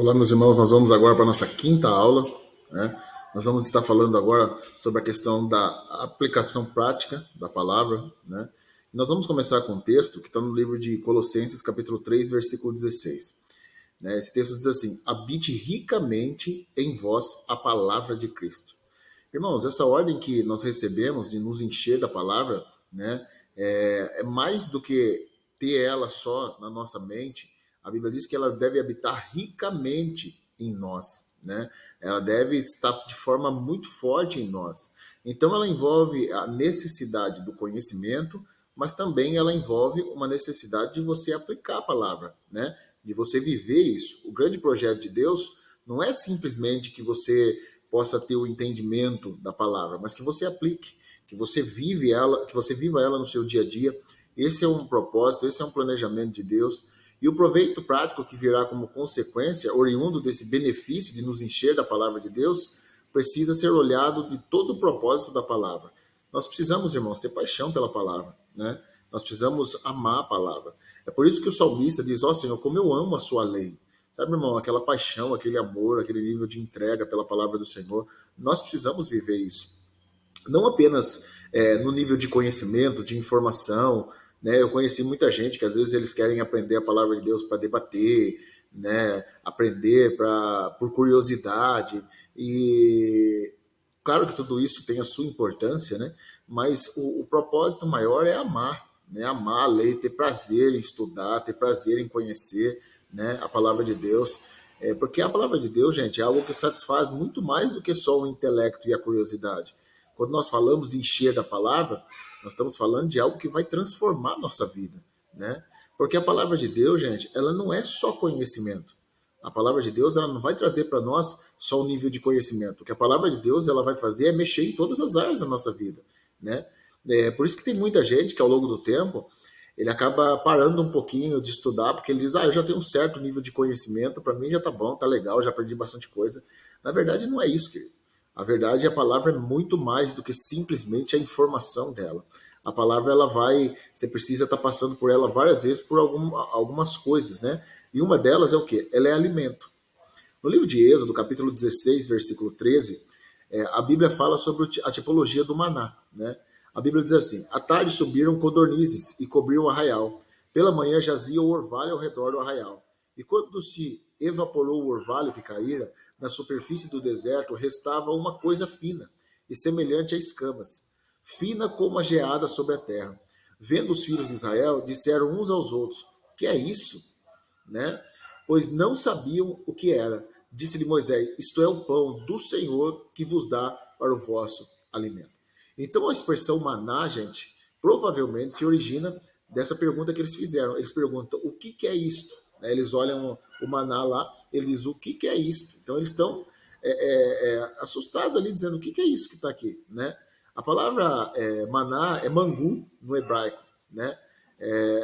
Olá, meus irmãos, nós vamos agora para a nossa quinta aula, né? Nós vamos estar falando agora sobre a questão da aplicação prática da palavra, né? E nós vamos começar com um texto que está no livro de Colossenses, capítulo 3, versículo 16. Né? Esse texto diz assim: habite ricamente em vós a palavra de Cristo. Irmãos, essa ordem que nós recebemos de nos encher da palavra, né, é mais do que ter ela só na nossa mente. A Bíblia diz que ela deve habitar ricamente em nós, né? Ela deve estar de forma muito forte em nós. Então, ela envolve a necessidade do conhecimento, mas também ela envolve uma necessidade de você aplicar a palavra, né? De você viver isso. O grande projeto de Deus não é simplesmente que você possa ter o entendimento da palavra, mas que você aplique, que você vive ela, que você viva ela no seu dia a dia. Esse é um propósito, esse é um planejamento de Deus. E o proveito prático que virá como consequência, oriundo desse benefício de nos encher da palavra de Deus, precisa ser olhado de todo o propósito da palavra. Nós precisamos, irmãos, ter paixão pela palavra, né? Nós precisamos amar a palavra. É por isso que o salmista diz: ó Senhor, como eu amo a sua lei. Sabe, irmão, aquela paixão, aquele amor, aquele nível de entrega pela palavra do Senhor, nós precisamos viver isso. Não apenas no nível de conhecimento, de informação, né? Eu conheci muita gente que às vezes eles querem aprender a palavra de Deus para debater, né? Aprender por curiosidade. E claro que tudo isso tem a sua importância, né? Mas o propósito maior é amar, né? Amar a lei, ter prazer em estudar, ter prazer em conhecer, né? A palavra de Deus. Porque a palavra de Deus, gente, é algo que satisfaz muito mais do que só o intelecto e a curiosidade. Quando nós falamos de encher da palavra, nós estamos falando de algo que vai transformar a nossa vida, né? Porque a palavra de Deus, gente, ela não é só conhecimento. A palavra de Deus, ela não vai trazer para nós só o nível de conhecimento. O que a palavra de Deus, ela vai fazer é mexer em todas as áreas da nossa vida, né? Por isso que tem muita gente que ao longo do tempo, ele acaba parando um pouquinho de estudar, porque ele diz: eu já tenho um certo nível de conhecimento, para mim já tá bom, tá legal, já aprendi bastante coisa. Na verdade, não é isso, querido. A verdade, a palavra é muito mais do que simplesmente a informação dela. A palavra, ela vai, você precisa estar passando por ela várias vezes por algumas coisas, né? E uma delas é o quê? Ela é alimento. No livro de Êxodo, capítulo 16, versículo 13, a Bíblia fala sobre a tipologia do maná, né? A Bíblia diz assim: à tarde subiram codornizes e cobriam o arraial. Pela manhã jazia o orvalho ao redor do arraial. E quando se evaporou o orvalho que caíra, na superfície do deserto restava uma coisa fina e semelhante a escamas, fina como a geada sobre a terra. Vendo os filhos de Israel, disseram uns aos outros: que é isso? Né? Pois não sabiam o que era. Disse-lhe Moisés: isto é o pão do Senhor que vos dá para o vosso alimento. Então a expressão maná, gente, provavelmente se origina dessa pergunta que eles fizeram. Eles perguntam: o que é isto? Eles olham o maná lá, eles dizem: o que é isto? Então eles estão assustados ali, dizendo: o que é isso que está aqui? Né? A palavra maná é mangu no hebraico, né?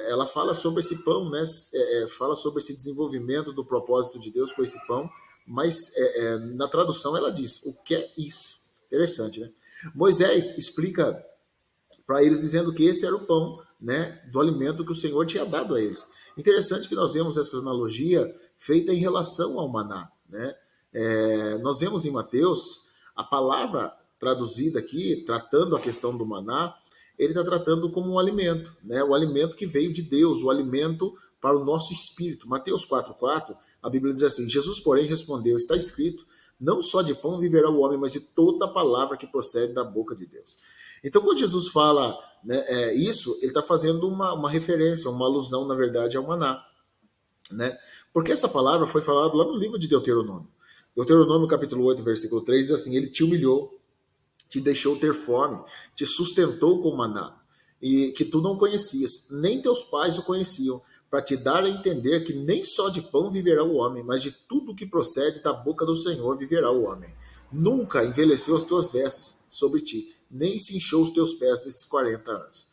Ela fala sobre esse pão, né? Fala sobre esse desenvolvimento do propósito de Deus com esse pão, mas na tradução ela diz: o que é isso? Interessante, né? Moisés explica para eles dizendo que esse era o pão, né, do alimento que o Senhor tinha dado a eles. Interessante que nós vemos essa analogia feita em relação ao maná, né? Nós vemos em Mateus a palavra traduzida aqui, tratando a questão do maná, ele está tratando como um alimento, né? O alimento que veio de Deus, o alimento para o nosso espírito. Mateus 4,4, a Bíblia diz assim: Jesus, porém, respondeu: está escrito, não só de pão viverá o homem, mas de toda a palavra que procede da boca de Deus. Então, quando Jesus fala, né, isso, ele está fazendo uma referência, uma alusão, na verdade, ao maná, né? Porque essa palavra foi falada lá no livro de Deuteronômio. Deuteronômio, capítulo 8, versículo 3, diz assim: ele te humilhou, te deixou ter fome, te sustentou com maná, e que tu não conhecias, nem teus pais o conheciam, para te dar a entender que nem só de pão viverá o homem, mas de tudo que procede da boca do Senhor viverá o homem. Nunca envelheceu as tuas vestes sobre ti, nem se inchou os teus pés nesses 40 anos.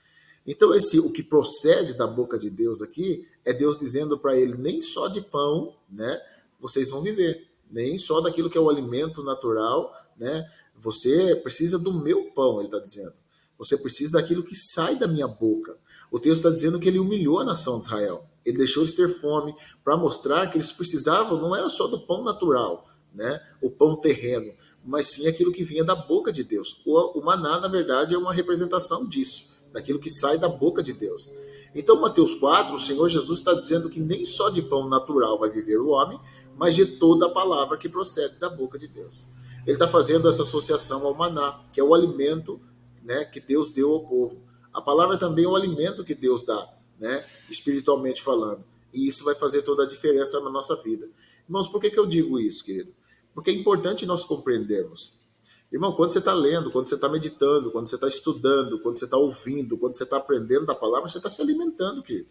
Então, o que procede da boca de Deus aqui é Deus dizendo para ele: nem só de pão, né, vocês vão viver, nem só daquilo que é o alimento natural, né? Você precisa do meu pão, ele está dizendo. você precisa daquilo que sai da minha boca. O texto está dizendo que ele humilhou a nação de Israel. Ele deixou eles ter fome para mostrar que eles precisavam, não era só do pão natural, né? O pão terreno, mas sim aquilo que vinha da boca de Deus. O maná, na verdade, é uma representação disso, daquilo que sai da boca de Deus. Então, Mateus 4, o Senhor Jesus está dizendo que nem só de pão natural vai viver o homem, mas de toda a palavra que procede da boca de Deus. Ele está fazendo essa associação ao maná, que é o alimento, né, que Deus deu ao povo. A palavra também é o alimento que Deus dá, né, espiritualmente falando. E isso vai fazer toda a diferença na nossa vida. Irmãos, por que eu digo isso, querido? Porque é importante nós compreendermos. Irmão, quando você está lendo, quando você está meditando, quando você está estudando, quando você está ouvindo, quando você está aprendendo da palavra, você está se alimentando, querido.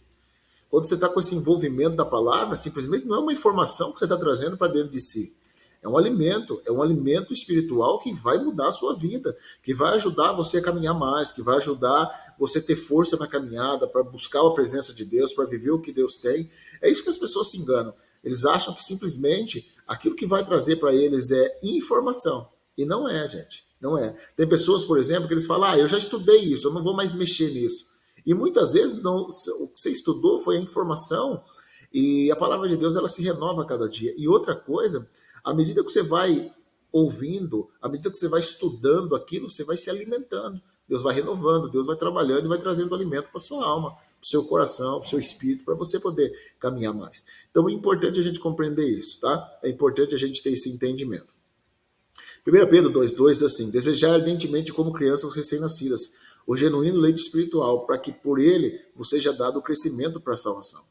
Quando você está com esse envolvimento da palavra, simplesmente não é uma informação que você está trazendo para dentro de si. É um alimento espiritual que vai mudar a sua vida, que vai ajudar você a caminhar mais, que vai ajudar você a ter força na caminhada, para buscar a presença de Deus, para viver o que Deus tem. É isso que as pessoas se enganam. Eles acham que simplesmente aquilo que vai trazer para eles é informação. E não é, gente. Não é. Tem pessoas, por exemplo, que eles falam, eu já estudei isso, eu não vou mais mexer nisso. E muitas vezes não, o que você estudou foi a informação, e a palavra de Deus ela se renova a cada dia. E outra coisa, à medida que você vai ouvindo, à medida que você vai estudando aquilo, você vai se alimentando. Deus vai renovando, Deus vai trabalhando e vai trazendo alimento para a sua alma, para o seu coração, para o seu espírito, para você poder caminhar mais. Então é importante a gente compreender isso, tá? É importante a gente ter esse entendimento. 1 Pedro 2,2 diz assim: desejar ardentemente como crianças recém-nascidas o genuíno leite espiritual, para que por ele você seja dado o crescimento para a salvação.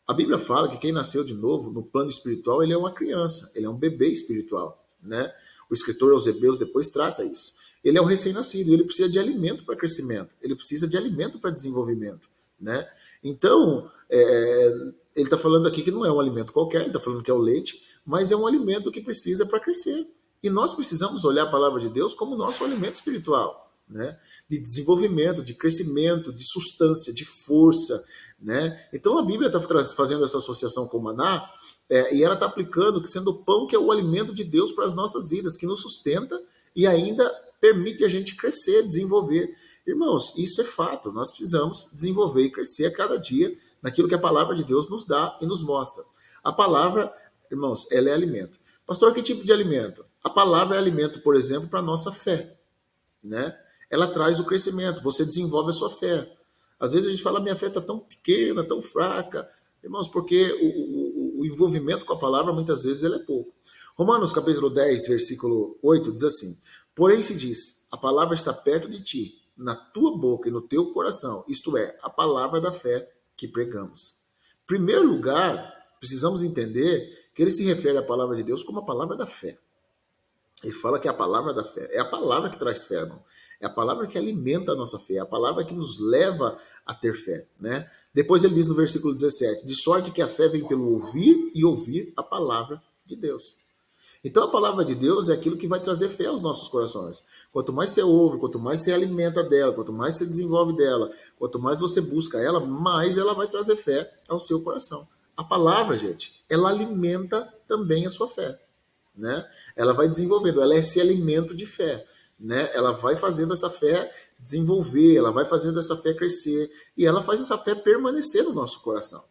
A Bíblia fala que quem nasceu de novo, no plano espiritual, ele é uma criança, ele é um bebê espiritual, né? O escritor aos Hebreus depois trata isso. Ele é um recém-nascido, ele precisa de alimento para crescimento, ele precisa de alimento para desenvolvimento, né? Então, ele está falando aqui que não é um alimento qualquer, ele está falando que é o leite, mas é um alimento que precisa para crescer. E nós precisamos olhar a palavra de Deus como nosso alimento espiritual, né? De desenvolvimento, de crescimento, de substância, de força, né? Então a Bíblia está fazendo essa associação com o maná, e ela está aplicando que sendo o pão que é o alimento de Deus para as nossas vidas, que nos sustenta e ainda permite a gente crescer, desenvolver. Irmãos, isso é fato, nós precisamos desenvolver e crescer a cada dia naquilo que a palavra de Deus nos dá e nos mostra. A palavra, irmãos, ela é alimento. Pastor, que tipo de alimento? A palavra é alimento, por exemplo, para a nossa fé, né? Ela traz o crescimento, você desenvolve a sua fé. Às vezes a gente fala, minha fé está tão pequena, tão fraca. Irmãos, porque o envolvimento com a palavra, muitas vezes, ele é pouco. Romanos, capítulo 10, versículo 8, diz assim: porém se diz, a palavra está perto de ti, na tua boca e no teu coração, isto é, a palavra da fé que pregamos. Em primeiro lugar, precisamos entender que ele se refere à palavra de Deus como a palavra da fé. Ele fala que é a palavra da fé. É a palavra que traz fé, irmão. É a palavra que alimenta a nossa fé. É a palavra que nos leva a ter fé, né? Depois ele diz no versículo 17: de sorte que a fé vem pelo ouvir e ouvir a palavra de Deus. Então a palavra de Deus é aquilo que vai trazer fé aos nossos corações. Quanto mais você ouve, quanto mais você alimenta dela, quanto mais você desenvolve dela, quanto mais você busca ela, mais ela vai trazer fé ao seu coração. A palavra, gente, ela alimenta também a sua fé, né? Ela vai desenvolvendo, ela é esse alimento de fé, né? Ela vai fazendo essa fé desenvolver, ela vai fazendo essa fé crescer, e ela faz essa fé permanecer no nosso coração.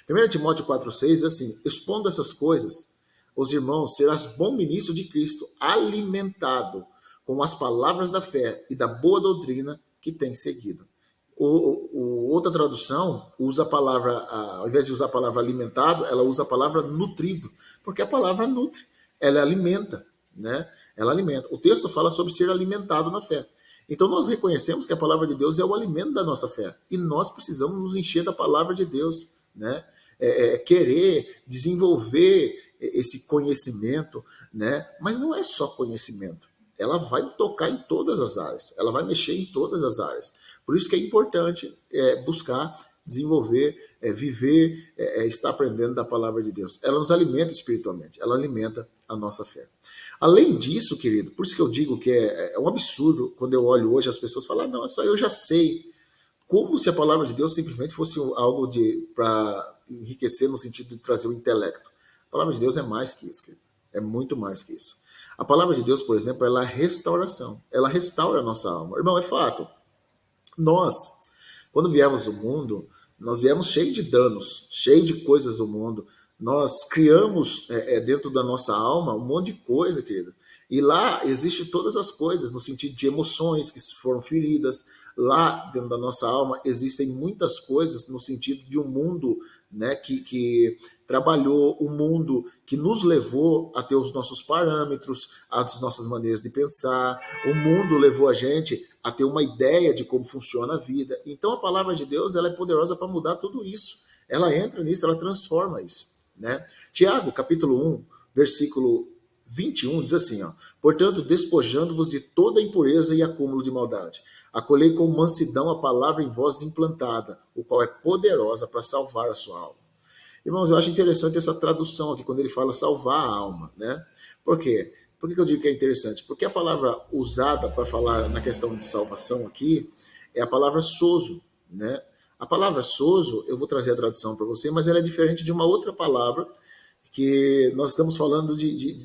1 Timóteo 4,6 diz assim: expondo essas coisas, os irmãos, serás bom ministro de Cristo, alimentado com as palavras da fé e da boa doutrina que tem seguido. Outra tradução usa a palavra, ao invés de usar a palavra alimentado, ela usa a palavra nutrido, porque a palavra nutre, ela alimenta, né? Ela alimenta. O texto fala sobre ser alimentado na fé. Então nós reconhecemos que a palavra de Deus é o alimento da nossa fé, e nós precisamos nos encher da palavra de Deus, né? Querer desenvolver esse conhecimento, né? Mas não é só conhecimento. Ela vai tocar em todas as áreas, ela vai mexer em todas as áreas. Por isso que é importante buscar desenvolver, viver, estar aprendendo da palavra de Deus. Ela nos alimenta espiritualmente, ela alimenta a nossa fé. Além disso, querido, por isso que eu digo que é um absurdo quando eu olho hoje as pessoas falam, não, isso aí eu já sei. Como se a palavra de Deus simplesmente fosse algo para enriquecer no sentido de trazer o intelecto. A palavra de Deus é mais que isso, querido. É muito mais que isso. A palavra de Deus, por exemplo, ela é restauração. Ela restaura a nossa alma. Irmão, é fato. Nós, quando viemos do mundo, nós viemos cheio de danos, cheio de coisas do mundo. Nós criamos dentro da nossa alma um monte de coisa, querido. E lá existe todas as coisas, no sentido de emoções que foram feridas. Lá dentro da nossa alma existem muitas coisas no sentido de um mundo, né, que trabalhou, um mundo que nos levou a ter os nossos parâmetros, as nossas maneiras de pensar. O mundo levou a gente a ter uma ideia de como funciona a vida. Então a palavra de Deus, ela é poderosa para mudar tudo isso. Ela entra nisso, ela transforma isso, né? Tiago, capítulo 1, versículo 21, diz assim, ó: portanto, despojando-vos de toda impureza e acúmulo de maldade, acolhei com mansidão a palavra em vós implantada, o qual é poderosa para salvar a sua alma. Irmãos, eu acho interessante essa tradução aqui, quando ele fala salvar a alma, né? Por quê? Por que eu digo que é interessante? Porque a palavra usada para falar na questão de salvação aqui é a palavra sozo, né? A palavra sozo, eu vou trazer a tradução para você, mas ela é diferente de uma outra palavra que nós estamos falando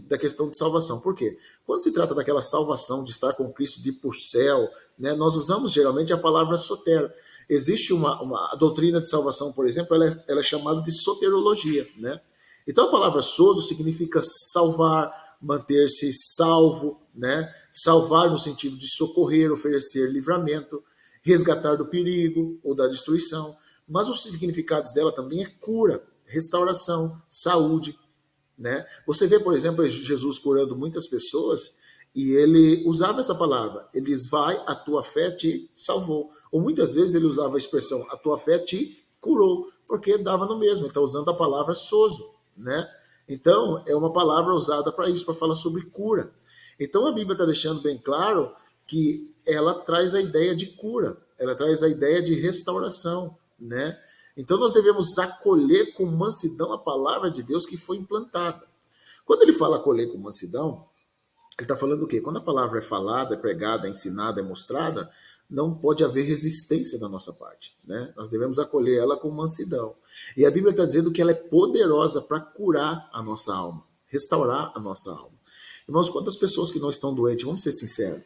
da questão de salvação. Por quê? Quando se trata daquela salvação, de estar com Cristo, de ir por céu, né, nós usamos geralmente a palavra sotero. Existe a doutrina de salvação, por exemplo, ela é chamada de soterologia, né? Então a palavra sozo significa salvar, manter-se salvo, né? Salvar no sentido de socorrer, oferecer livramento, resgatar do perigo ou da destruição. Mas os significados dela também é cura, restauração, saúde, né? Você vê, por exemplo, Jesus curando muitas pessoas e ele usava essa palavra. Ele diz, vai, a tua fé te salvou. Ou muitas vezes ele usava a expressão, a tua fé te curou, porque dava no mesmo. Ele está usando a palavra sozo, né? Então, é uma palavra usada para isso, para falar sobre cura. Então, a Bíblia está deixando bem claro que ela traz a ideia de cura, ela traz a ideia de restauração, né? Então, nós devemos acolher com mansidão a palavra de Deus que foi implantada. Quando ele fala acolher com mansidão, ele está falando o quê? Quando a palavra é falada, é pregada, é ensinada, é mostrada, não pode haver resistência da nossa parte, né? Nós devemos acolher ela com mansidão. E a Bíblia está dizendo que ela é poderosa para curar a nossa alma, restaurar a nossa alma. Irmãos, quantas pessoas que não estão doentes, vamos ser sinceros,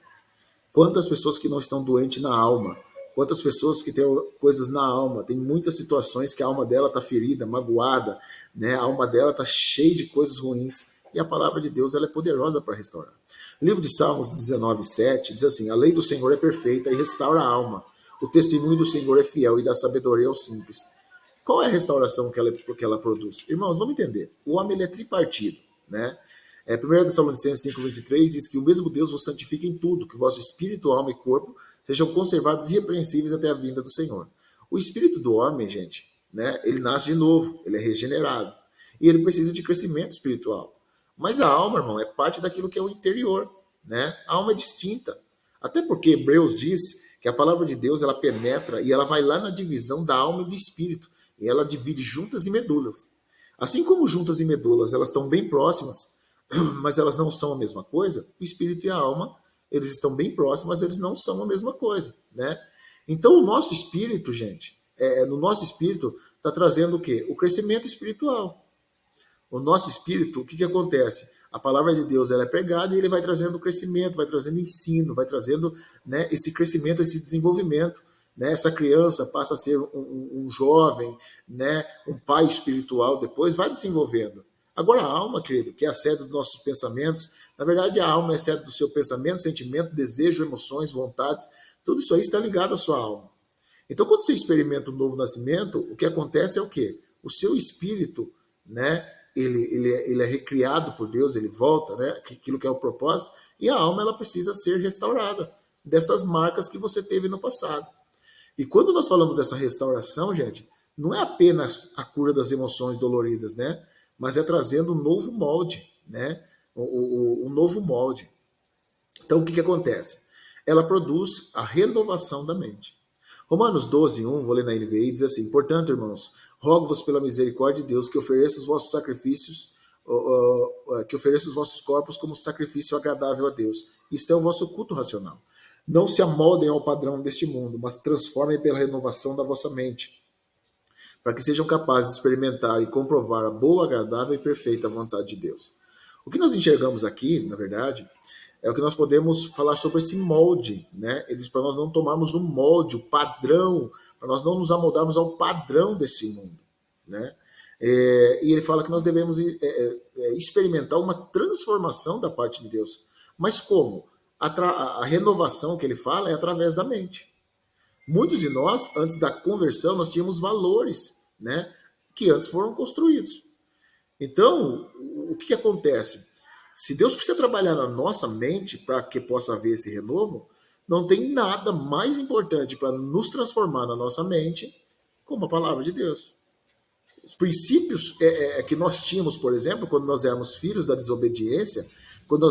quantas pessoas que não estão doentes na alma, quantas pessoas que têm coisas na alma, tem muitas situações que a alma dela está ferida, magoada, né? A alma dela está cheia de coisas ruins. E a palavra de Deus ela é poderosa para restaurar. O livro de Salmos 19:7 diz assim: a lei do Senhor é perfeita e restaura a alma. O testemunho do Senhor é fiel e dá sabedoria aos simples. Qual é a restauração que ela produz? Irmãos, vamos entender. O homem ele é tripartido, né? 1 Tessalonicenses 5:23 diz que o mesmo Deus vos santifica em tudo, que o vosso espírito, alma e corpo sejam conservados irrepreensíveis até a vinda do Senhor. O espírito do homem, gente, né, ele nasce de novo, ele é regenerado. E ele precisa de crescimento espiritual. Mas a alma, irmão, é parte daquilo que é o interior, né? A alma é distinta. Até porque Hebreus diz que a palavra de Deus, ela penetra e ela vai lá na divisão da alma e do espírito. E ela divide juntas e medulas. Assim como juntas e medulas, elas estão bem próximas, mas elas não são a mesma coisa, o espírito e a alma, eles estão bem próximos, mas eles não são a mesma coisa, né? Então o nosso espírito, gente, no nosso espírito está trazendo o quê? O crescimento espiritual. O nosso espírito, o que acontece? A palavra de Deus ela é pregada e ele vai trazendo crescimento, vai trazendo ensino, vai trazendo, né, esse crescimento, esse desenvolvimento. Né? Essa criança passa a ser um jovem, né, um pai espiritual, depois vai desenvolvendo. Agora a alma, querido, que é a sede dos nossos pensamentos, na verdade a alma é a sede do seu pensamento, sentimento, desejo, emoções, vontades, tudo isso aí está ligado à sua alma. Então quando você experimenta o novo nascimento, o que acontece é o quê? O seu espírito, né, ele é recriado por Deus, ele volta, né, aquilo que é o propósito, e a alma ela precisa ser restaurada dessas marcas que você teve no passado. E quando nós falamos dessa restauração, gente, não é apenas a cura das emoções doloridas, né? Mas é trazendo um novo molde, né? Um novo molde. Então, o que acontece? Ela produz a renovação da mente. Romanos 12:1, vou ler na NVI, diz assim: portanto, irmãos, rogo-vos pela misericórdia de Deus que ofereça os vossos sacrifícios, que ofereça os vossos corpos como sacrifício agradável a Deus. Isto é o vosso culto racional. Não se amoldem ao padrão deste mundo, mas transformem pela renovação da vossa mente, para que sejam capazes de experimentar e comprovar a boa, agradável e perfeita vontade de Deus. O que nós enxergamos aqui, na verdade, é o que nós podemos falar sobre esse molde, né? Ele diz para nós não tomarmos o molde, o padrão, para nós não nos amoldarmos ao padrão desse mundo, né? E ele fala que nós devemos experimentar uma transformação da parte de Deus. Mas como? A renovação que ele fala é através da mente. Muitos de nós, antes da conversão, nós tínhamos valores, né, que antes foram construídos. Então, o que acontece? Se Deus precisa trabalhar na nossa mente para que possa haver esse renovo, não tem nada mais importante para nos transformar na nossa mente como a palavra de Deus. Os princípios que nós tínhamos, por exemplo, quando nós éramos filhos da desobediência, quando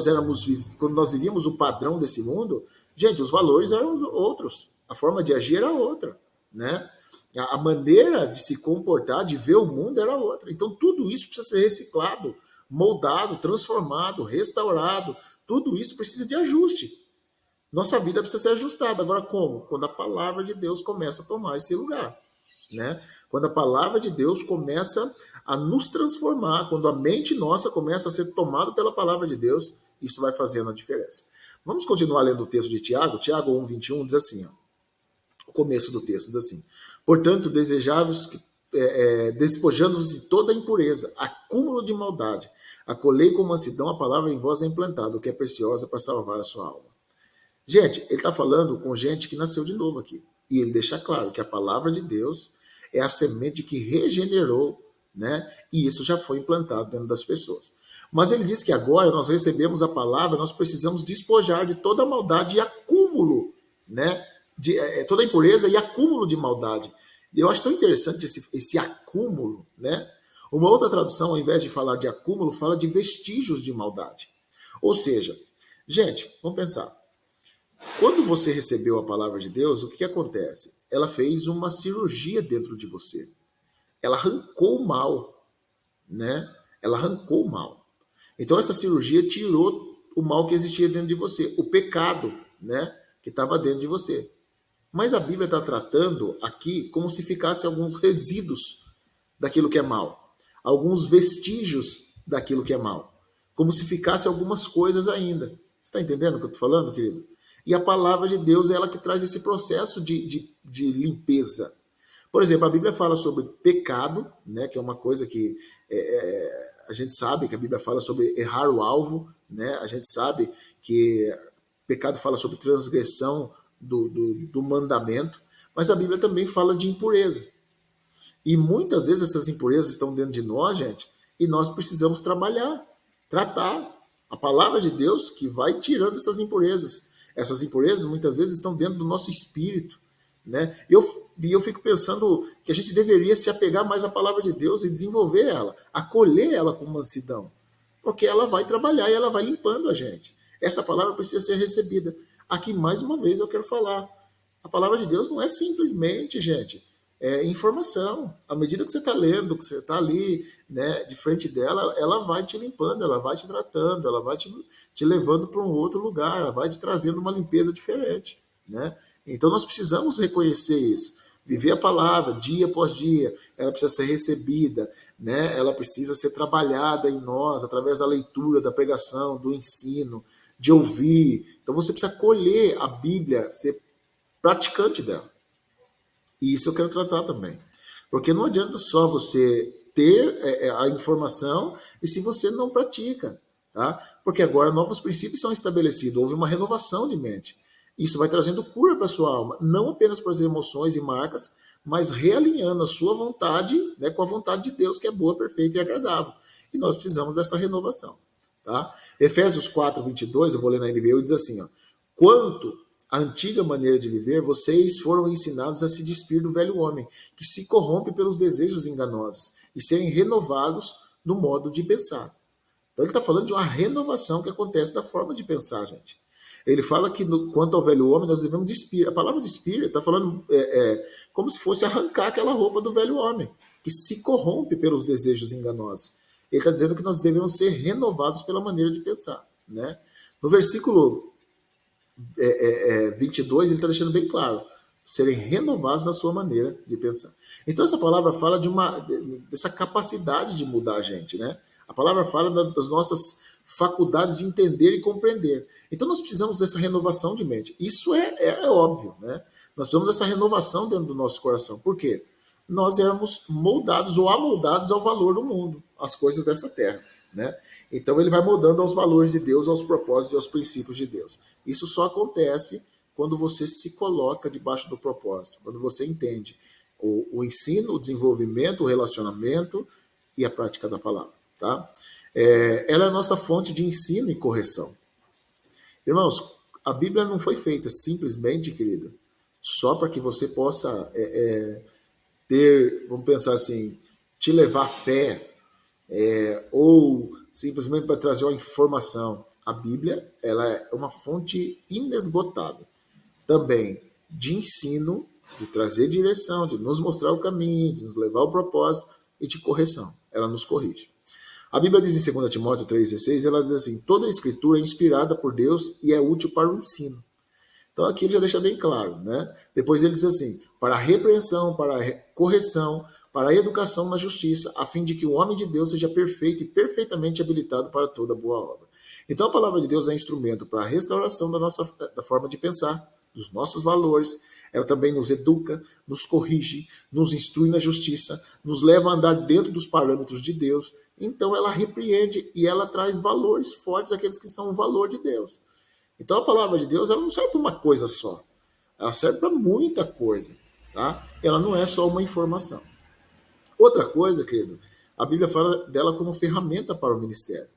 nós vivíamos o padrão desse mundo, gente, os valores eram outros, a forma de agir era outra, né? A maneira de se comportar, de ver o mundo era outra. Então tudo isso precisa ser reciclado, moldado, transformado, restaurado. Tudo isso precisa de ajuste. Nossa vida precisa ser ajustada. Agora como? Quando a palavra de Deus começa a tomar esse lugar, né? Quando a palavra de Deus começa a nos transformar, quando a mente nossa começa a ser tomada pela palavra de Deus, isso vai fazendo a diferença. Vamos continuar lendo o texto de Tiago. Tiago 1:21 diz assim, ó, o começo do texto diz assim: portanto, despojando-vos de toda impureza, acúmulo de maldade, acolhei com mansidão a palavra em vós é implantada, o que é preciosa para salvar a sua alma. Gente, ele está falando com gente que nasceu de novo aqui. E ele deixa claro que a palavra de Deus é a semente que regenerou, né? E isso já foi implantado dentro das pessoas. Mas ele diz que agora nós recebemos a palavra, nós precisamos despojar de toda a maldade e acúmulo, né? Toda a impureza e acúmulo de maldade. E eu acho tão interessante esse acúmulo, né? Uma outra tradução, ao invés de falar de acúmulo, fala de vestígios de maldade. Ou seja, gente, vamos pensar. Quando você recebeu a palavra de Deus, o que acontece? Ela fez uma cirurgia dentro de você. Ela arrancou o mal, né? Ela arrancou o mal. Então essa cirurgia tirou o mal que existia dentro de você, o pecado, né? Que estava dentro de você. Mas a Bíblia está tratando aqui como se ficasse alguns resíduos daquilo que é mal, alguns vestígios daquilo que é mal, como se ficasse algumas coisas ainda. Você está entendendo o que eu estou falando, querido? E a palavra de Deus é ela que traz esse processo de limpeza. Por exemplo, a Bíblia fala sobre pecado, né, que é uma coisa que a gente sabe que a Bíblia fala sobre errar o alvo, né? A gente sabe que pecado fala sobre transgressão do mandamento, mas a Bíblia também fala de impureza. E muitas vezes essas impurezas estão dentro de nós, gente, e nós precisamos trabalhar, tratar. A palavra de Deus que vai tirando essas impurezas. Essas impurezas muitas vezes estão dentro do nosso espírito, né? E eu fico pensando que a gente deveria se apegar mais à palavra de Deus e desenvolver ela, acolher ela com mansidão, porque ela vai trabalhar e ela vai limpando a gente. Essa palavra precisa ser recebida. Aqui, mais uma vez, eu quero falar. A palavra de Deus não é simplesmente, gente, informação. À medida que você está lendo, que você está ali, né, de frente dela, ela vai te limpando, ela vai te tratando, ela vai te levando para um outro lugar, ela vai te trazendo uma limpeza diferente, né? Então nós precisamos reconhecer isso. Viver a palavra dia após dia, ela precisa ser recebida, né? Ela precisa ser trabalhada em nós através da leitura, da pregação, do ensino, de ouvir. Então você precisa colher a Bíblia, ser praticante dela. E isso eu quero tratar também. Porque não adianta só você ter a informação e se você não pratica, tá? Porque agora novos princípios são estabelecidos, houve uma renovação de mente. Isso vai trazendo cura para a sua alma, não apenas para as emoções e marcas, mas realinhando a sua vontade, né, com a vontade de Deus, que é boa, perfeita e agradável. E nós precisamos dessa renovação, tá? Efésios 4:22, eu vou ler na NVI, diz assim, ó: quanto a antiga maneira de viver, vocês foram ensinados a se despir do velho homem, que se corrompe pelos desejos enganosos, e serem renovados no modo de pensar. Então ele está falando de uma renovação que acontece da forma de pensar, gente. Ele fala que, quanto ao velho homem, nós devemos despir. A palavra despir está falando como se fosse arrancar aquela roupa do velho homem, que se corrompe pelos desejos enganosos. Ele está dizendo que nós devemos ser renovados pela maneira de pensar, né? No versículo 22, ele está deixando bem claro, serem renovados na sua maneira de pensar. Então essa palavra fala dessa capacidade de mudar a gente, né? A palavra fala das nossas faculdades de entender e compreender. Então nós precisamos dessa renovação de mente. Isso é óbvio, né? Nós precisamos dessa renovação dentro do nosso coração. Por quê? Nós éramos moldados ou amoldados ao valor do mundo, às coisas dessa terra, né? Então ele vai moldando aos valores de Deus, aos propósitos e aos princípios de Deus. Isso só acontece quando você se coloca debaixo do propósito, quando você entende o ensino, o desenvolvimento, o relacionamento e a prática da palavra, tá? Ela é a nossa fonte de ensino e correção. Irmãos, a Bíblia não foi feita simplesmente, querido, só para que você possa ter, vamos pensar assim, te levar à fé, ou simplesmente para trazer uma informação. A Bíblia, ela é uma fonte inesgotável também de ensino, de trazer direção, de nos mostrar o caminho, de nos levar ao propósito e de correção. Ela nos corrige. A Bíblia diz em 2 Timóteo 3,16, ela diz assim, toda a escritura é inspirada por Deus e é útil para o ensino. Então aqui ele já deixa bem claro, né? Depois ele diz assim, para a repreensão, para a correção, para a educação na justiça, a fim de que o homem de Deus seja perfeito e perfeitamente habilitado para toda boa obra. Então a palavra de Deus é instrumento para a restauração da forma de pensar, dos nossos valores. Ela também nos educa, nos corrige, nos instrui na justiça, nos leva a andar dentro dos parâmetros de Deus. Então ela repreende e ela traz valores fortes àqueles que são o valor de Deus. Então a palavra de Deus ela não serve para uma coisa só. Ela serve para muita coisa. Tá? Ela não é só uma informação. Outra coisa, querido, a Bíblia fala dela como ferramenta para o ministério.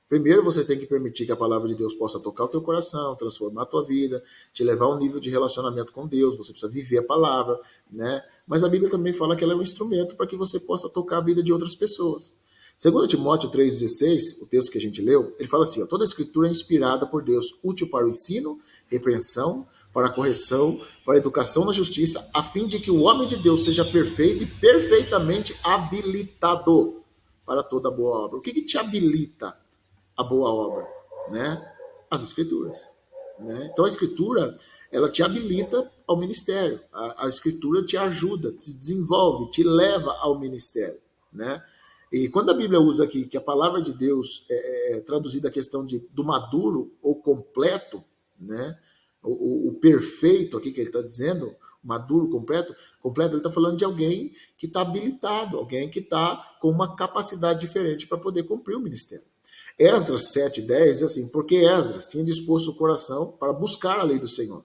Primeiro você tem que permitir que a palavra de Deus possa tocar o teu coração, transformar a tua vida, te levar a um nível de relacionamento com Deus, você precisa viver a palavra, né? Mas a Bíblia também fala que ela é um instrumento para que você possa tocar a vida de outras pessoas. Segundo Timóteo 3,16, o texto que a gente leu, ele fala assim, ó, toda a escritura é inspirada por Deus, útil para o ensino, repreensão, para a correção, para a educação na justiça, a fim de que o homem de Deus seja perfeito e perfeitamente habilitado para toda boa obra. O que te habilita a boa obra, né? As escrituras, né? Então a escritura, ela te habilita ao ministério. A escritura te ajuda, te desenvolve, te leva ao ministério, né? E quando a Bíblia usa aqui que a palavra de Deus é traduzida a questão do maduro ou completo, né? O perfeito aqui que ele está dizendo, maduro, completo, ele está falando de alguém que está habilitado, alguém que está com uma capacidade diferente para poder cumprir o ministério. Esdras 7,10 diz assim, porque Esdras tinha disposto o coração para buscar a lei do Senhor,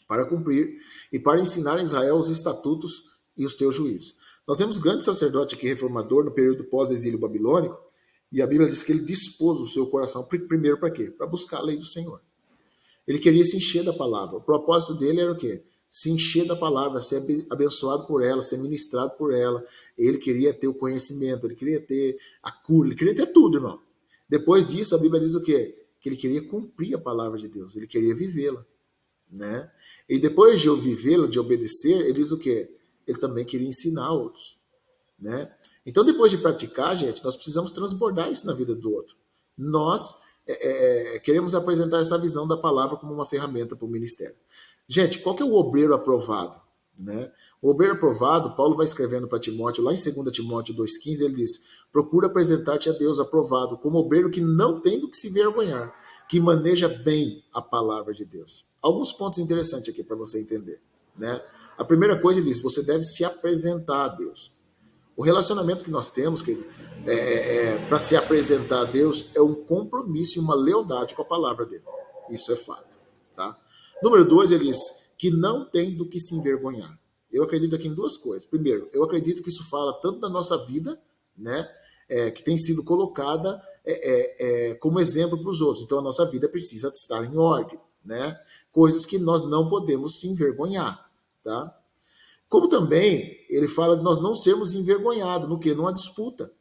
para cumprir e para ensinar a Israel os estatutos e os teus juízos. Nós vemos grande sacerdote aqui, reformador, no período pós-exílio babilônico, e a Bíblia diz que ele dispôs o seu coração, primeiro para quê? Para buscar a lei do Senhor. Ele queria se encher da palavra. O propósito dele era o quê? Se encher da palavra, ser abençoado por ela, ser ministrado por ela. Ele queria ter o conhecimento, ele queria ter a cura, ele queria ter tudo, irmão. Depois disso, a Bíblia diz o quê? Que ele queria cumprir a palavra de Deus, ele queria vivê-la, né? E depois de eu vivê-la, de obedecer, ele diz o quê? Ele também queria ensinar outros, né? Então, depois de praticar, gente, nós precisamos transbordar isso na vida do outro. Nós queremos apresentar essa visão da palavra como uma ferramenta para o ministério. Gente, qual que é o obreiro aprovado? Né? O obreiro aprovado, Paulo vai escrevendo para Timóteo, lá em 2 Timóteo 2,15, ele diz, procura apresentar-te a Deus aprovado, como obreiro que não tem do que se vergonhar, que maneja bem a palavra de Deus. Alguns pontos interessantes aqui para você entender. Né? A primeira coisa, ele diz, você deve se apresentar a Deus. O relacionamento que nós temos, querido, para se apresentar a Deus, é um compromisso e uma lealdade com a palavra dele. Isso é fato. Tá? Número 2, ele diz que não tem do que se envergonhar. Eu acredito aqui em duas coisas. Primeiro, eu acredito que isso fala tanto da nossa vida, né, que tem sido colocada como exemplo para os outros. Então, a nossa vida precisa estar em ordem. Né? Coisas que nós não podemos se envergonhar. Tá? Como também ele fala de nós não sermos envergonhados no quê? Numa disputa.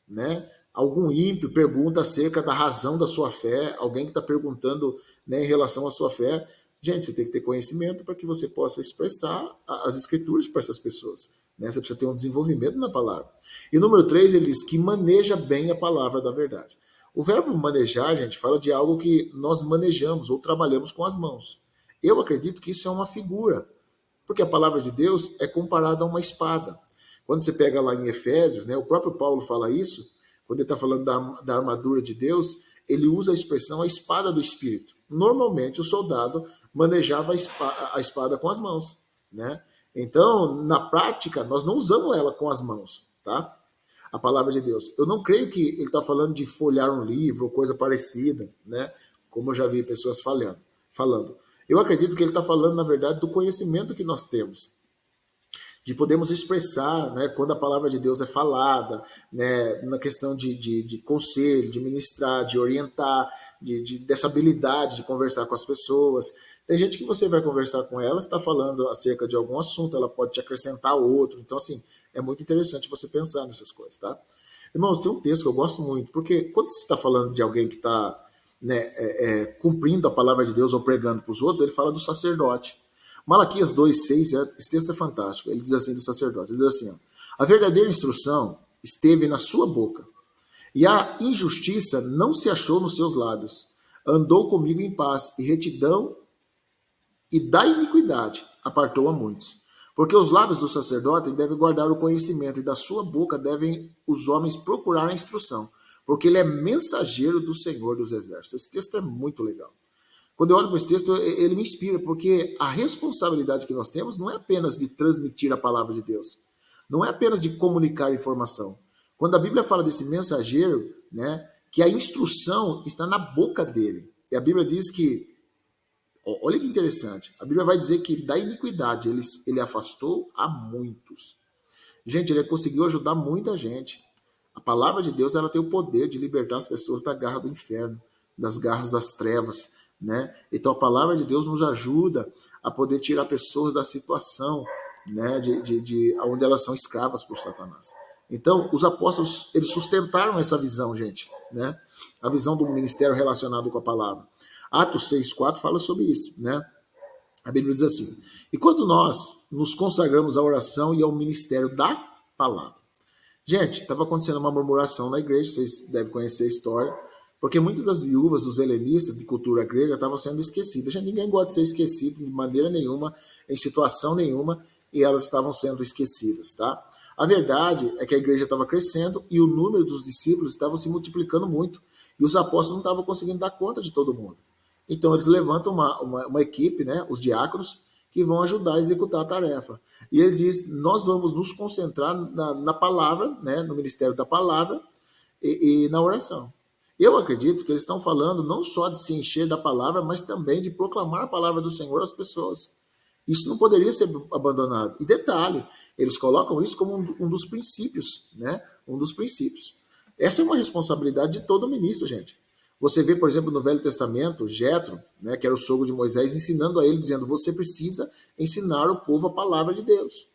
Né? Algum ímpio pergunta acerca da razão da sua fé, alguém que está perguntando, né, em relação à sua fé. Gente, você tem que ter conhecimento para que você possa expressar as escrituras para essas pessoas. Né? Você precisa ter um desenvolvimento na palavra. E número 3, ele diz que maneja bem a palavra da verdade. O verbo manejar, gente, fala de algo que nós manejamos ou trabalhamos com as mãos. Eu acredito que isso é uma figura, porque a palavra de Deus é comparada a uma espada. Quando você pega lá em Efésios, né, o próprio Paulo fala isso, quando ele está falando da armadura de Deus, ele usa a expressão a espada do Espírito. Normalmente o soldado manejava a espada com as mãos, né? Então, na prática, nós não usamos ela com as mãos, tá? A palavra de Deus. Eu não creio que ele está falando de folhear um livro ou coisa parecida, né? Como eu já vi pessoas falando. Eu acredito que ele está falando, na verdade, do conhecimento que nós temos, de podermos expressar, né, quando a palavra de Deus é falada, né, na questão de conselho, de ministrar, de orientar, dessa habilidade de conversar com as pessoas. Tem gente que você vai conversar com ela, está falando acerca de algum assunto, ela pode te acrescentar outro. Então, assim, é muito interessante você pensar nessas coisas, tá? Irmãos, tem um texto que eu gosto muito, porque quando você está falando de alguém que está, né, cumprindo a palavra de Deus ou pregando para os outros, ele fala do sacerdote. Malaquias 2,6, esse texto é fantástico. Ele diz assim do sacerdote, ele diz assim, ó, a verdadeira instrução esteve na sua boca, e a injustiça não se achou nos seus lábios. Andou comigo em paz, e retidão e da iniquidade apartou a muitos. Porque os lábios do sacerdote devem guardar o conhecimento, e da sua boca devem os homens procurar a instrução, porque ele é mensageiro do Senhor dos Exércitos. Esse texto é muito legal. Quando eu olho para esse texto, ele me inspira, porque a responsabilidade que nós temos não é apenas de transmitir a palavra de Deus, não é apenas de comunicar informação. Quando a Bíblia fala desse mensageiro, né, que a instrução está na boca dele. E a Bíblia diz que, olha que interessante, a Bíblia vai dizer que da iniquidade ele afastou a muitos. Gente, ele conseguiu ajudar muita gente. A palavra de Deus, ela tem o poder de libertar as pessoas da garra do inferno, das garras das trevas, né? Então a palavra de Deus nos ajuda a poder tirar pessoas da situação, né, onde elas são escravas por Satanás. Então os apóstolos, eles sustentaram essa visão, gente, né? A visão do ministério relacionado com a palavra. Atos 6,4 fala sobre isso, né? A Bíblia diz assim: e quando nós nos consagramos à oração e ao ministério da palavra. Gente, estava acontecendo uma murmuração na igreja, vocês devem conhecer a história, porque muitas das viúvas dos helenistas de cultura grega estavam sendo esquecidas. Já ninguém gosta de ser esquecido de maneira nenhuma, em situação nenhuma, e elas estavam sendo esquecidas, tá? A verdade é que a igreja estava crescendo e o número dos discípulos estava se multiplicando muito, e os apóstolos não estavam conseguindo dar conta de todo mundo. Então eles levantam uma equipe, né, os diáconos, que vão ajudar a executar a tarefa. E ele diz, nós vamos nos concentrar na palavra, né, no ministério da palavra e na oração. Eu acredito que eles estão falando não só de se encher da palavra, mas também de proclamar a palavra do Senhor às pessoas. Isso não poderia ser abandonado. E detalhe, eles colocam isso como um dos princípios, né? Um dos princípios. Essa é uma responsabilidade de todo ministro, gente. Você vê, por exemplo, no Velho Testamento, Jetro, né, que era o sogro de Moisés, ensinando a ele, dizendo, você precisa ensinar o povo a palavra de Deus.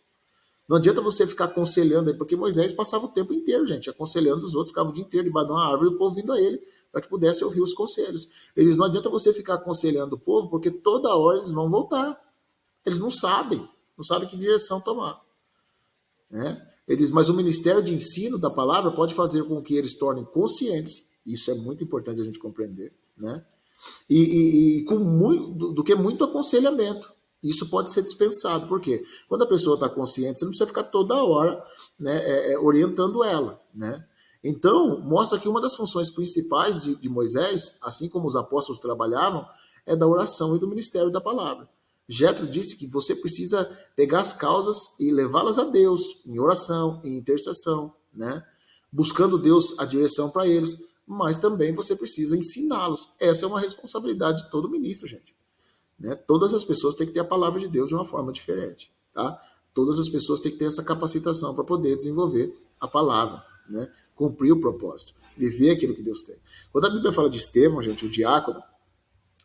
Não adianta você ficar aconselhando, porque Moisés passava o tempo inteiro, gente, aconselhando os outros, ficava o dia inteiro debaixo de uma árvore e o povo vindo a ele, para que pudesse ouvir os conselhos. Eles não adianta você ficar aconselhando o povo, porque toda hora eles vão voltar. Eles não sabem que direção tomar. Né? Mas o ministério de ensino da palavra pode fazer com que eles tornem conscientes, isso é muito importante a gente compreender, né? E com muito, do que muito aconselhamento. Isso pode ser dispensado, por quê? Quando a pessoa está consciente, você não precisa ficar toda hora, né, orientando ela, né? Então, mostra que uma das funções principais de Moisés, assim como os apóstolos trabalhavam, é da oração e do ministério da palavra. Jetro disse que você precisa pegar as causas e levá-las a Deus, em oração, em intercessão, né? Buscando Deus a direção para eles, mas também você precisa ensiná-los. Essa é uma responsabilidade de todo ministro, gente. Né? Todas as pessoas têm que ter a palavra de Deus de uma forma diferente. Tá? Todas as pessoas têm que ter essa capacitação para poder desenvolver a palavra, né? Cumprir o propósito, viver aquilo que Deus tem. Quando a Bíblia fala de Estevão, gente, o diácono,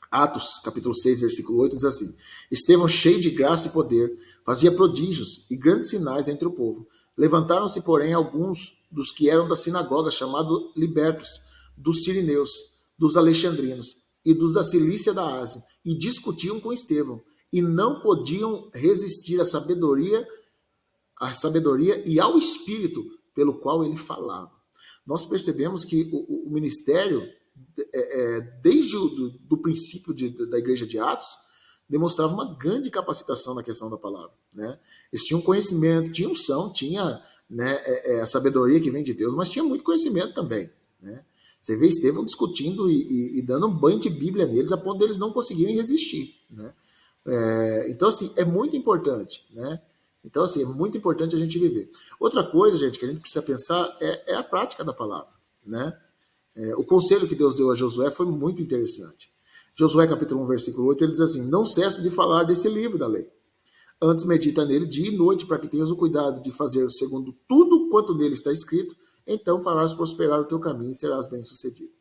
Atos, capítulo 6, versículo 8, diz assim: Estevão, cheio de graça e poder, fazia prodígios e grandes sinais entre o povo. Levantaram-se, porém, alguns dos que eram da sinagoga, chamados libertos, dos sirineus, dos alexandrinos e dos da Cilícia da Ásia, e discutiam com Estevão, e não podiam resistir à sabedoria e ao espírito pelo qual ele falava. Nós percebemos que o ministério, desde o princípio da igreja de Atos, demonstrava uma grande capacitação na questão da palavra, né? Eles tinham conhecimento, tinha unção, tinha né, a sabedoria que vem de Deus, mas tinha muito conhecimento também, né? Você vê Estevão discutindo e dando um banho de Bíblia neles, a ponto deles não conseguirem resistir, né? Então, assim, é muito importante, né? Então, assim, é muito importante a gente viver. Outra coisa, gente, que a gente precisa pensar é a prática da palavra, né? O conselho que Deus deu a Josué foi muito interessante. Josué capítulo 1, versículo 8, ele diz assim: não cesse de falar desse livro da lei. Antes medita nele dia e noite, para que tenhas o cuidado de fazer segundo tudo quanto nele está escrito, então farás prosperar o teu caminho e serás bem-sucedido.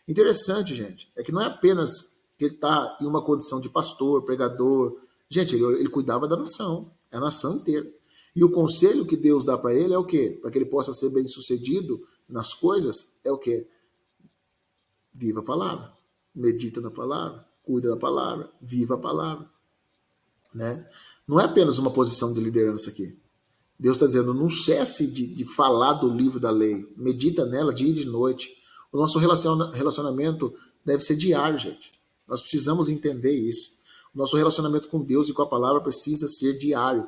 Interessante, gente, é que não é apenas que ele está em uma condição de pastor, pregador. Gente, ele cuidava da nação, é a nação inteira. E o conselho que Deus dá para ele é o quê? Para que ele possa ser bem-sucedido nas coisas, é o quê? Viva a palavra, medita na palavra, cuida da palavra, viva a palavra, né? Não é apenas uma posição de liderança aqui. Deus está dizendo, não cesse de falar do livro da lei, medita nela dia e de noite. O nosso relacionamento deve ser diário, gente. Nós precisamos entender isso. O nosso relacionamento com Deus e com a palavra precisa ser diário,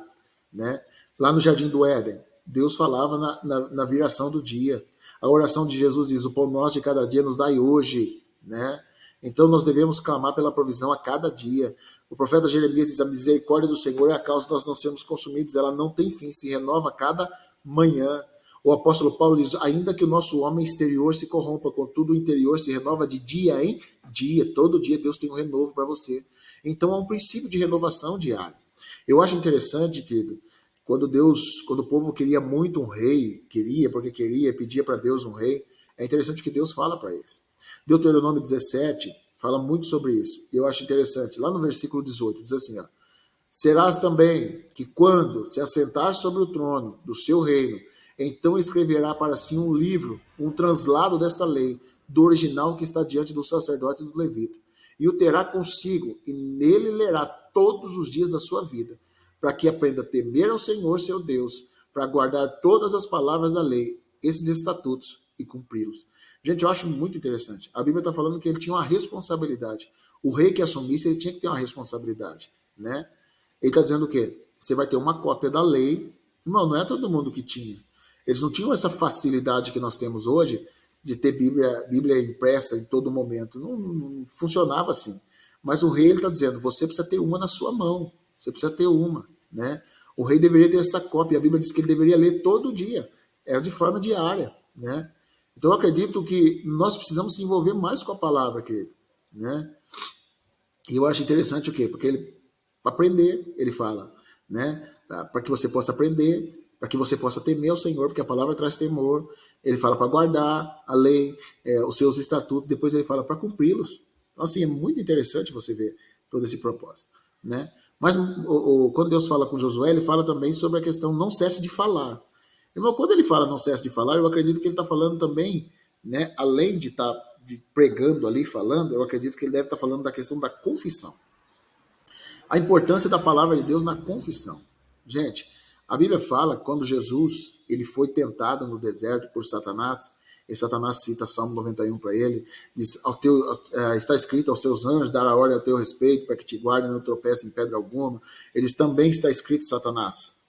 né? Lá no Jardim do Éden, Deus falava na viração do dia. A oração de Jesus diz, o pão nosso de cada dia nos dai hoje, né? Então nós devemos clamar pela provisão a cada dia. O profeta Jeremias diz, a misericórdia do Senhor é a causa de nós não sermos consumidos, ela não tem fim, se renova a cada manhã. O apóstolo Paulo diz, ainda que o nosso homem exterior se corrompa, contudo o interior se renova de dia em dia. Todo dia Deus tem um renovo para você. Então há um princípio de renovação diária. Eu acho interessante, querido, quando o povo queria muito um rei, pedia para Deus um rei, é interessante que Deus fala para eles. Deuteronômio 17 fala muito sobre isso. Eu acho interessante. Lá no versículo 18 diz assim, ó, serás também que quando se assentar sobre o trono do seu reino, então escreverá para si um livro, um translado desta lei, do original que está diante do sacerdote e do levita. E o terá consigo, e nele lerá todos os dias da sua vida, para que aprenda a temer ao Senhor seu Deus, para guardar todas as palavras da lei, esses estatutos, e cumpri-los. Gente, eu acho muito interessante. A Bíblia está falando que ele tinha uma responsabilidade. O rei que assumisse, ele tinha que ter uma responsabilidade, né? Ele está dizendo o quê? Você vai ter uma cópia da lei. Não é todo mundo que tinha. Eles não tinham essa facilidade que nós temos hoje de ter Bíblia impressa em todo momento. Não funcionava assim. Mas o rei está dizendo, você precisa ter uma na sua mão. Você precisa ter uma, né? O rei deveria ter essa cópia. A Bíblia diz que ele deveria ler todo dia. Era de forma diária, né? Então eu acredito que nós precisamos se envolver mais com a palavra, querido, né? E eu acho interessante o quê? Porque ele, para aprender, ele fala, né? Para que você possa aprender, para que você possa temer ao Senhor, porque a palavra traz temor. Ele fala para guardar a lei, os seus estatutos, depois ele fala para cumpri-los. Então, assim, é muito interessante você ver todo esse propósito, né? Mas quando Deus fala com Josué, ele fala também sobre a questão não cesse de falar. Irmão, quando ele fala não cesse de falar, eu acredito que ele está falando também, né, além de estar pregando ali, falando, eu acredito que ele deve estar falando da questão da confissão. A importância da palavra de Deus na confissão. Gente, a Bíblia fala que quando Jesus ele foi tentado no deserto por Satanás, e Satanás cita Salmo 91 para ele, diz, está escrito aos teus anjos, dar a ordem ao teu respeito, para que te guardem e não tropece em pedra alguma. Eles também está escrito, Satanás.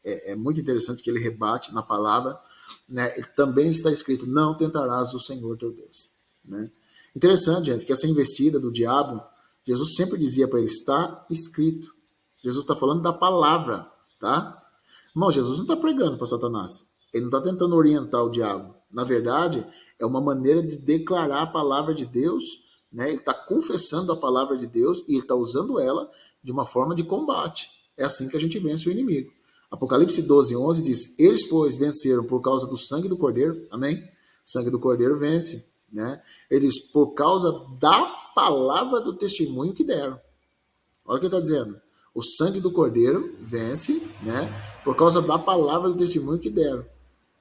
É muito interessante que ele rebate na palavra, né? Ele também está escrito, não tentarás o Senhor teu Deus, né? Interessante, gente, que essa investida do diabo, Jesus sempre dizia para ele, está escrito. Jesus está falando da palavra, tá? Irmão, Jesus não está pregando para Satanás. Ele não está tentando orientar o diabo. Na verdade, é uma maneira de declarar a palavra de Deus, né? Ele está confessando a palavra de Deus e ele está usando ela de uma forma de combate. É assim que a gente vence o inimigo. Apocalipse 12, 11 diz, eles, pois, venceram por causa do sangue do Cordeiro, amém? O sangue do Cordeiro vence, né? Ele diz, por causa da palavra do testemunho que deram. Olha o que ele está dizendo. O sangue do Cordeiro vence, né? Por causa da palavra do testemunho que deram.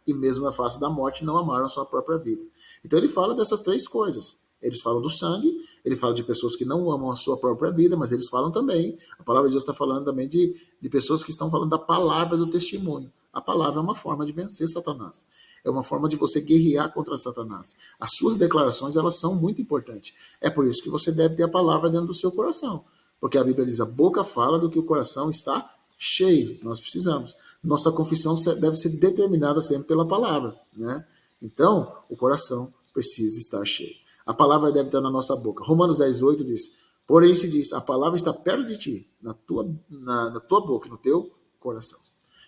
E mesmo na face da morte não amaram a sua própria vida. Então ele fala dessas três coisas. Eles falam do sangue, ele fala de pessoas que não amam a sua própria vida, mas eles falam também, a palavra de Deus está falando também de pessoas que estão falando da palavra do testemunho. A palavra é uma forma de vencer Satanás. É uma forma de você guerrear contra Satanás. As suas declarações, elas são muito importantes. É por isso que você deve ter a palavra dentro do seu coração. Porque a Bíblia diz, a boca fala do que o coração está cheio, nós precisamos. Nossa confissão deve ser determinada sempre pela palavra, né? Então, o coração precisa estar cheio. A palavra deve estar na nossa boca. Romanos 10:8 diz, porém se diz, a palavra está perto de ti, na tua boca, no teu coração.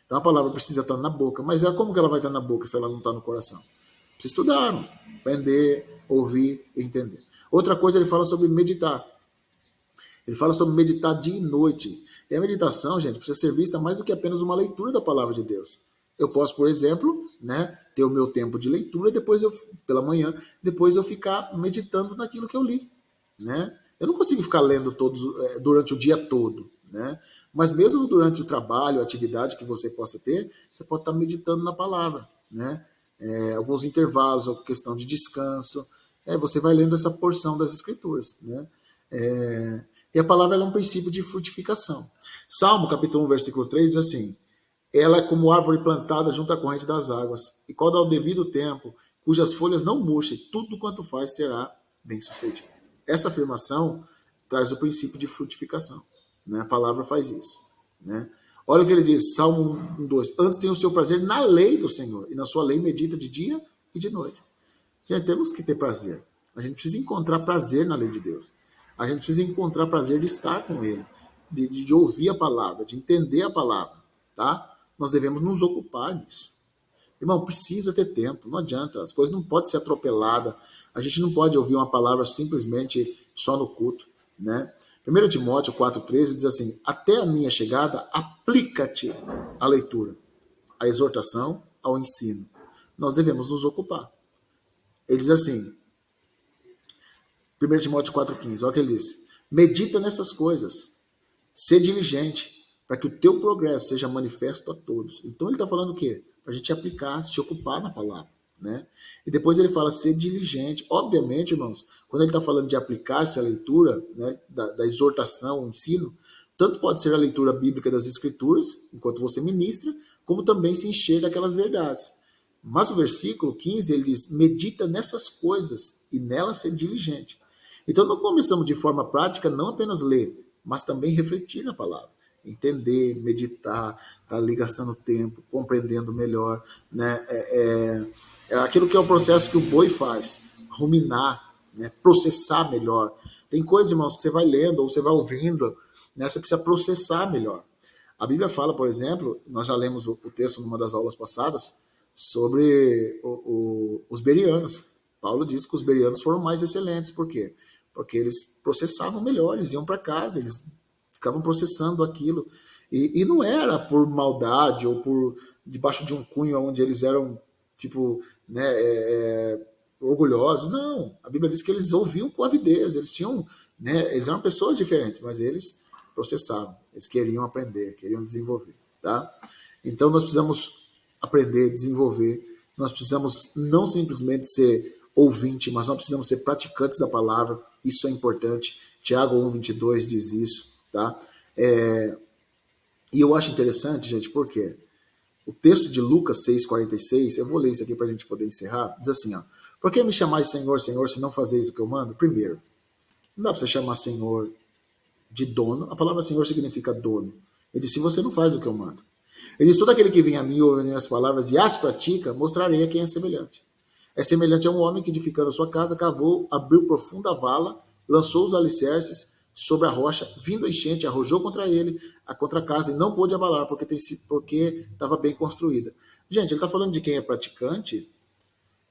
Então a palavra precisa estar na boca, mas como que ela vai estar na boca se ela não está no coração? Precisa estudar, aprender, ouvir e entender. Outra coisa, ele fala sobre meditar. Ele fala sobre meditar dia e noite. E a meditação, gente, precisa ser vista mais do que apenas uma leitura da palavra de Deus. Eu posso, por exemplo, né, ter o meu tempo de leitura depois pela manhã, depois eu ficar meditando naquilo que eu li, né? Eu não consigo ficar lendo durante o dia todo, né? Mas mesmo durante o trabalho, a atividade que você possa ter, você pode estar meditando na palavra, né? Alguns intervalos, alguma questão de descanso, você vai lendo essa porção das escrituras, né? E a palavra é um princípio de frutificação. Salmo, capítulo 1, versículo 3, diz assim, ela é como árvore plantada junto à corrente das águas, e quando ao devido tempo, cujas folhas não murchem, tudo quanto faz será bem sucedido. Essa afirmação traz o princípio de frutificação, né? A palavra faz isso, né? Olha o que ele diz, Salmo 1:2, antes tem o seu prazer na lei do Senhor, e na sua lei medita de dia e de noite. Gente, temos que ter prazer. A gente precisa encontrar prazer na lei de Deus. A gente precisa encontrar prazer de estar com Ele, de ouvir a palavra, de entender a palavra, tá? Nós devemos nos ocupar nisso. Irmão, precisa ter tempo, não adianta, as coisas não podem ser atropeladas, a gente não pode ouvir uma palavra simplesmente só no culto, né? 1 Timóteo 4,13 diz assim, até a minha chegada, aplica-te à leitura, à exortação, ao ensino. Nós devemos nos ocupar. Ele diz assim, 1 Timóteo 4,15, olha o que ele diz, medita nessas coisas, ser diligente, para que o teu progresso seja manifesto a todos. Então ele está falando o quê? Para a gente aplicar, se ocupar na palavra, né? E depois ele fala ser diligente. Obviamente, irmãos, quando ele está falando de aplicar-se à leitura, né, da exortação, o ensino, tanto pode ser a leitura bíblica das escrituras, enquanto você ministra, como também se encher daquelas verdades. Mas o versículo 15, ele diz, medita nessas coisas e nelas ser diligente. Então nós começamos de forma prática, não apenas ler, mas também refletir na palavra. Entender, meditar, tá ali gastando tempo, compreendendo melhor, né? É aquilo que é o processo que o boi faz, ruminar, né? Processar melhor. Tem coisas, irmãos, que você vai lendo ou você vai ouvindo, né? Você precisa processar melhor. A Bíblia fala, por exemplo, nós já lemos o texto numa das aulas passadas, sobre os bereanos. Paulo diz que os bereanos foram mais excelentes. Por quê? Porque eles processavam melhor, eles iam para casa, eles ficavam processando aquilo. E não era por maldade ou por debaixo de um cunho onde eles eram, tipo, né, orgulhosos. Não, a Bíblia diz que eles ouviam com avidez, eles tinham, né, eles eram pessoas diferentes, mas eles processavam, eles queriam aprender, queriam desenvolver, tá? Então nós precisamos aprender, desenvolver, nós precisamos não simplesmente ser ouvinte, mas nós precisamos ser praticantes da palavra, isso é importante. Tiago 1,22 diz isso, tá? E eu acho interessante, gente, porque o texto de Lucas 6,46, eu vou ler isso aqui para a gente poder encerrar, diz assim, ó, por que me chamais Senhor, Senhor, se não fazeis o que eu mando? Primeiro, não dá para você chamar Senhor de dono, a palavra Senhor significa dono. Ele diz, se você não faz o que eu mando. Ele diz, todo aquele que vem a mim, ouve as minhas palavras e as pratica, mostrarei a quem é semelhante. É semelhante a um homem que, edificando a sua casa, cavou, abriu profunda vala, lançou os alicerces sobre a rocha, vindo a enchente, arrojou contra ele, contra a casa, e não pôde abalar, porque estava bem construída. Gente, ele está falando de quem é praticante,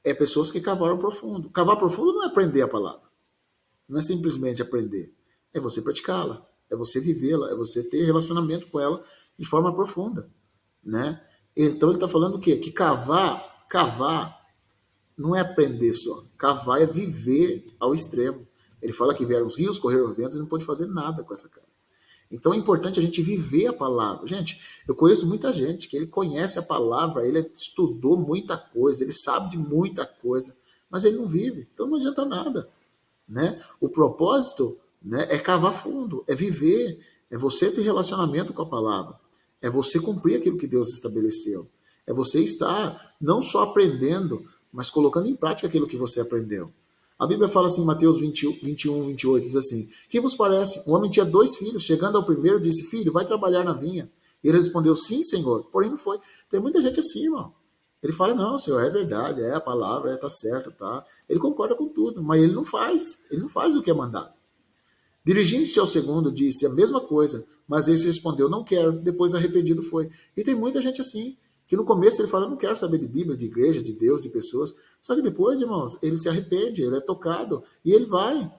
é pessoas que cavaram profundo. Cavar profundo não é aprender a palavra. Não é simplesmente aprender. É você praticá-la, é você vivê-la, é você ter relacionamento com ela de forma profunda, né? Então ele está falando o quê? Que cavar não é aprender só. Cavar é viver ao extremo. Ele fala que vieram os rios, correram os ventos e não pôde fazer nada com essa cara. Então é importante a gente viver a palavra. Gente, eu conheço muita gente que ele conhece a palavra, ele estudou muita coisa, ele sabe de muita coisa, mas ele não vive. Então não adianta nada, né? O propósito, né, é cavar fundo, é viver, é você ter relacionamento com a palavra, é você cumprir aquilo que Deus estabeleceu, é você estar não só aprendendo, mas colocando em prática aquilo que você aprendeu. A Bíblia fala assim, em Mateus 21, 28, diz assim, que vos parece? Um homem tinha 2 filhos, chegando ao primeiro, disse, filho, vai trabalhar na vinha. E ele respondeu, sim, Senhor, porém não foi. Tem muita gente assim, irmão. Ele fala, não, Senhor, é verdade, é a palavra, tá certo, tá. Ele concorda com tudo, mas ele não faz o que é mandado. Dirigindo-se ao segundo, disse a mesma coisa, mas esse respondeu, não quero, depois arrependido foi. E tem muita gente assim, que no começo ele fala, não quero saber de Bíblia, de igreja, de Deus, de pessoas, só que depois, irmãos, ele se arrepende, ele é tocado, e ele vai.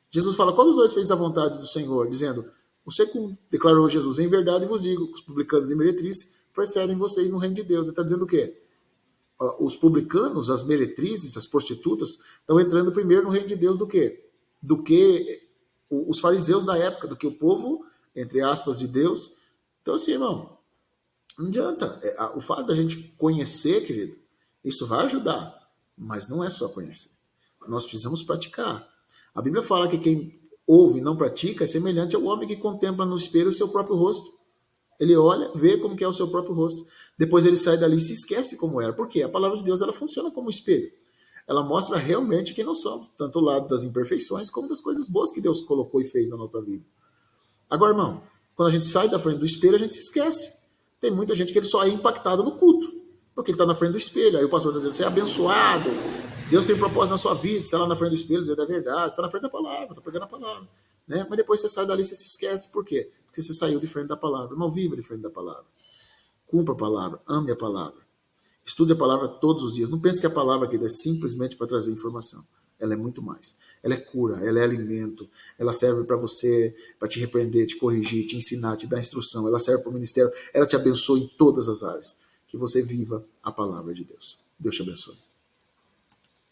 Jesus fala, qual dos dois fez a vontade do Senhor? Dizendo, o segundo, declarou Jesus, em verdade vos digo, os publicanos e meretrizes precedem vocês no reino de Deus. Ele está dizendo o quê? Os publicanos, as meretrizes, as prostitutas, estão entrando primeiro no reino de Deus do quê? Do que os fariseus da época, do que o povo, entre aspas, de Deus. Então, assim, irmão, não adianta. O fato da gente conhecer, querido, isso vai ajudar, mas não é só conhecer. Nós precisamos praticar. A Bíblia fala que quem ouve e não pratica é semelhante ao homem que contempla no espelho o seu próprio rosto. Ele olha, vê como que é o seu próprio rosto. Depois ele sai dali e se esquece como era. Por quê? A palavra de Deus ela funciona como um espelho. Ela mostra realmente quem nós somos, tanto o lado das imperfeições como das coisas boas que Deus colocou e fez na nossa vida. Agora, irmão, quando a gente sai da frente do espelho, a gente se esquece. Tem muita gente que ele só é impactado no culto, porque ele está na frente do espelho. Aí o pastor está dizendo, você é abençoado, Deus tem propósito na sua vida, você está lá na frente do espelho, dizendo é verdade, você está na frente da palavra, está pegando a palavra. Né? Mas depois você sai dali e você se esquece. Por quê? Porque você saiu de frente da palavra. Não viva de frente da palavra. Cumpra a palavra, ame a palavra. Estude a palavra todos os dias. Não pense que a palavra aqui é simplesmente para trazer informação. Ela é muito mais. Ela é cura, ela é alimento. Ela serve para você, para te repreender, te corrigir, te ensinar, te dar instrução. Ela serve para o ministério. Ela te abençoa em todas as áreas. Que você viva a palavra de Deus. Deus te abençoe.